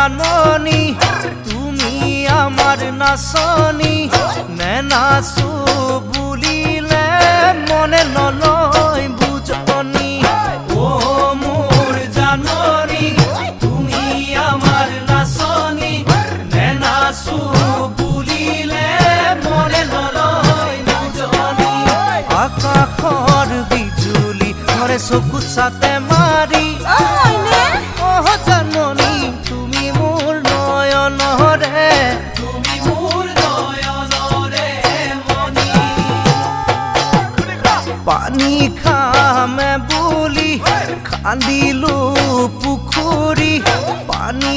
জাননী তুমি আমার নাচনী নে নাচো বুলিলে মনে নলয় বুঝনি ও মোর জাননী তুমি আমার নাচনী নে নাচো বুলিলে মনে নলয় বুঝনি আকাশৰ বিজুলি ঘৰে চকুত চাতে মাৰি জাননী তুমি মোৰ নয়নৰে মনি পানী খামে বুলি খান্দিলো পুখুৰী পানী